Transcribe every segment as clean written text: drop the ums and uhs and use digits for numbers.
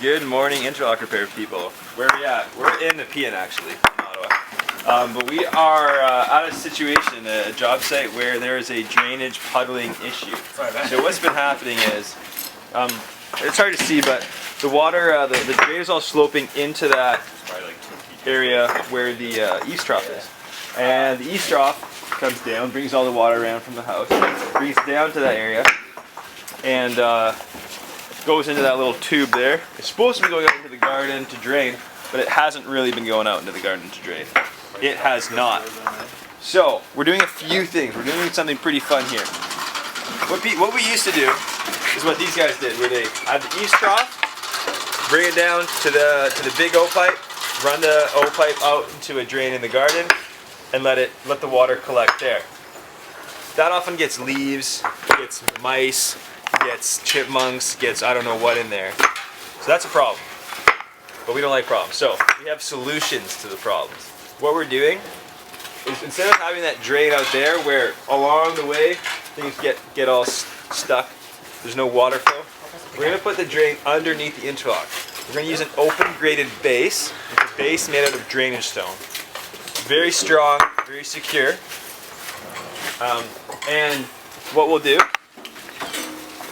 Good morning, Interlock repair people. Where are we at? We're in the PN actually, in Ottawa. But we are at a situation, a job site where there is a drainage puddling issue. So what's been happening is, it's hard to see, but the water, the drain is all sloping into that area where the Eavestrough is. And the Eavestrough comes down, brings all the water around from the house, brings it down to that area, and goes into that little tube there. It's supposed to be going out into the garden to drain, but it hasn't really been going out into the garden to drain. It has not. So we're doing a few things. We're doing something pretty fun here. What we used to do is what these guys did, where they have the Eavestrough, bring it down to the big O pipe, run the O pipe out into a drain in the garden, and let the water collect there. That often gets leaves, gets mice, gets chipmunks, gets I don't know what in there. So that's a problem. But we don't like problems. So we have solutions to the problems. What we're doing is, instead of having that drain out there where along the way things get all stuck, there's no water flow, we're going to put the drain underneath the interlock. We're going to use an open graded base. It's a base made out of drainage stone. Very strong, very secure. And what we'll do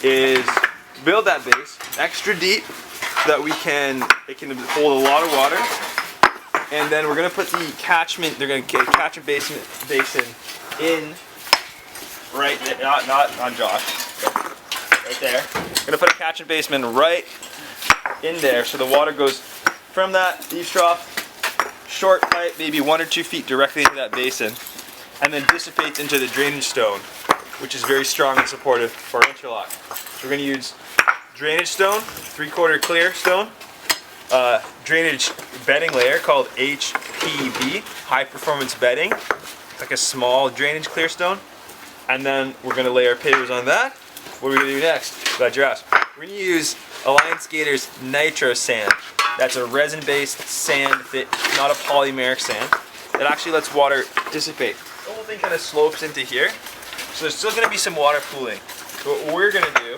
is build that base extra deep so that it can hold a lot of water. And then we're going to put the catchment, they're going to get a catchment basin in right there, not on Josh, right there. We're going to put a catchment basin right in there so the water goes from that Eavestrough, short pipe, maybe 1 or 2 feet directly into that basin, and then dissipates into the drainage stone, which is very strong and supportive for interlock. So we're going to use drainage stone, 3/4 clear stone, drainage bedding layer called HPB, high performance bedding. It's like a small drainage clear stone. And then we're going to lay our pavers on that. What are we going to do next? Glad you asked. We're going to use Alliance Gator's Nitro Sand. That's a resin-based sand, not a polymeric sand, that actually lets water dissipate. The whole thing kind of slopes into here, so there's still going to be some water pooling. So what we're going to do,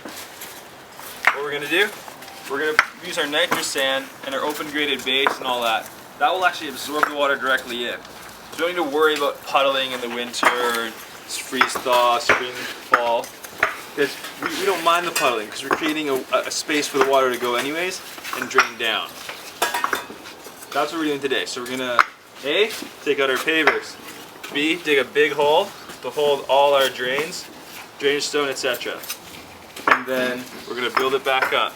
we're going to use our nitro sand and our open graded base and all that. That will actually absorb the water directly in. So you don't need to worry about puddling in the winter, freeze thaw, spring, fall. Because we don't mind the puddling because we're creating a space for the water to go anyways and drain down. That's what we're doing today. So we're gonna A, take out our pavers. B, dig a big hole to hold all our drains, drainage stone, etc. And then we're gonna build it back up.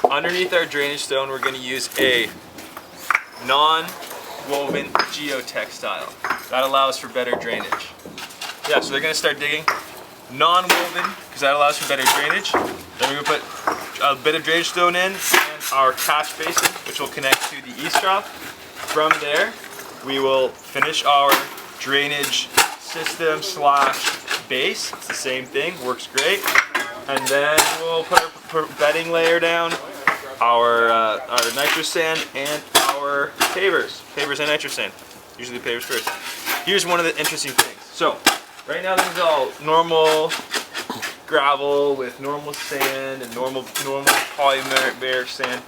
Underneath our drainage stone, we're gonna use a non-woven geotextile. That allows for better drainage. Yeah, so they're gonna start digging non-woven because that allows for better drainage. Then we're gonna put a bit of drainage stone in and our catch basin, which will connect to the Eavestrough. From there, we will finish our drainage system / base. It's the same thing, works great. And then we'll put our bedding layer down, our nitro sand, and our pavers. Pavers and nitro sand. Usually the pavers first. Here's one of the interesting things. So, right now this is all normal gravel with normal sand and normal polymeric sand.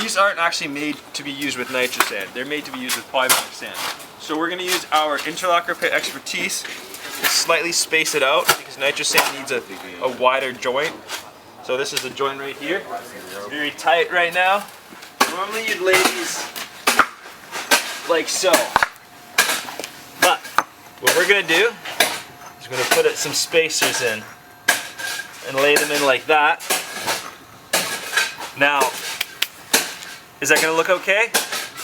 These aren't actually made to be used with nitro sand. They're made to be used with polymeric sand. So we're going to use our interlock repair expertise to slightly space it out because nitro sand needs a wider joint. So this is the joint right here. It's very tight right now. Normally you'd lay these like so. But what we're going to do is we're going to put some spacers in and lay them in like that. Now, is that going to look okay?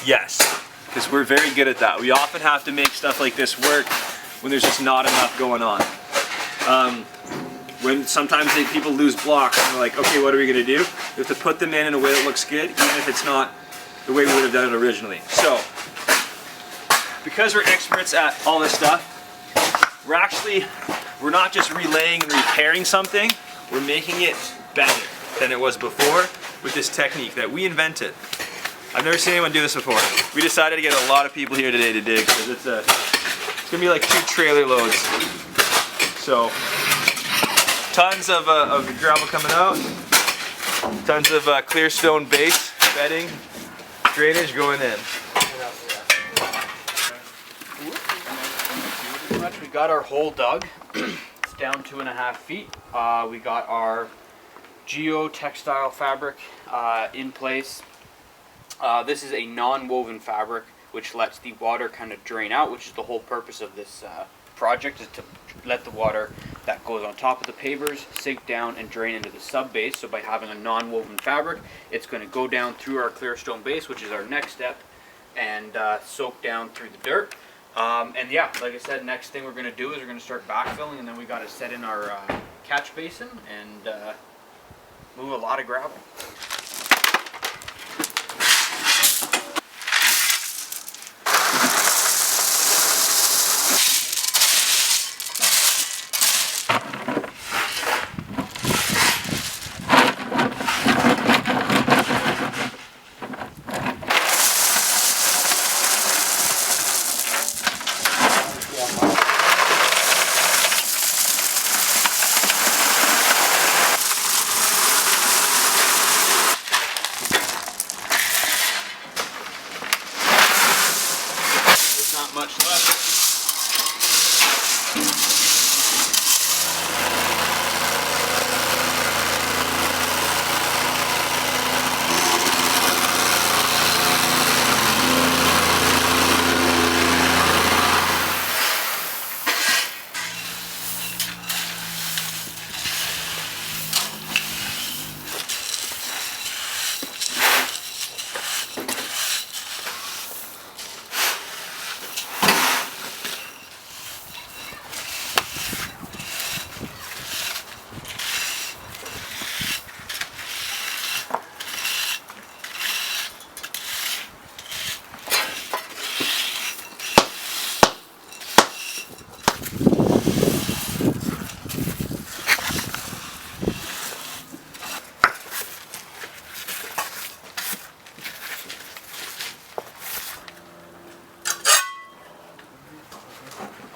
Yes, because we're very good at that. We often have to make stuff like this work when there's just not enough going on. When sometimes people lose blocks and they're like, okay, what are we going to do? We have to put them in a way that looks good, even if it's not the way we would have done it originally. So, because we're experts at all this stuff, we're not just relaying and repairing something, we're making it better than it was before with this technique that we invented. I've never seen anyone do this before. We decided to get a lot of people here today to dig because it's gonna be like 2 trailer loads. So tons of gravel coming out. Tons of clear stone base, bedding, drainage going in. Pretty much we got our hole dug. It's down 2.5 feet. We got our geotextile fabric in place. This is a non-woven fabric which lets the water kind of drain out, which is the whole purpose of this project, is to let the water that goes on top of the pavers sink down and drain into the sub base. So by having a non-woven fabric, it's going to go down through our clear stone base, which is our next step, and soak down through the dirt. And yeah, like I said, next thing we're going to do is we're going to start backfilling, and then we got to set in our catch basin and move a lot of gravel. Much left.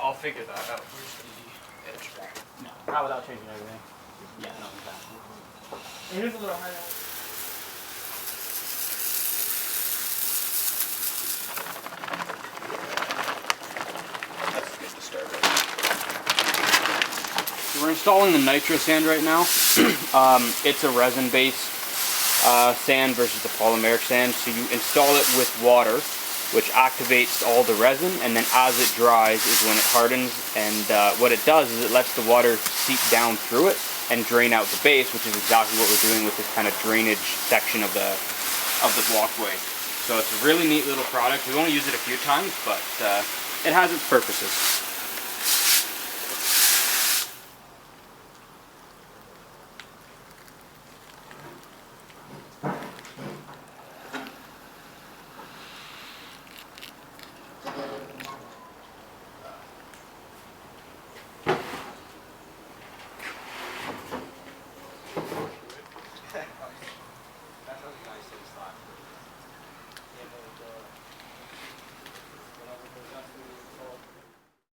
I'll figure that out. Where's the edge back? No, not without changing everything. Yeah, no, exactly. And here's a little highlight. Let's get this started. So we're installing the nitro sand right now. It's a resin-based sand versus the polymeric sand. So you install it with water, which activates all the resin, and then as it dries is when it hardens, and what it does is it lets the water seep down through it and drain out the base, which is exactly what we're doing with this kind of drainage section of the walkway. So it's a really neat little product. We've only used it a few times, but it has its purposes.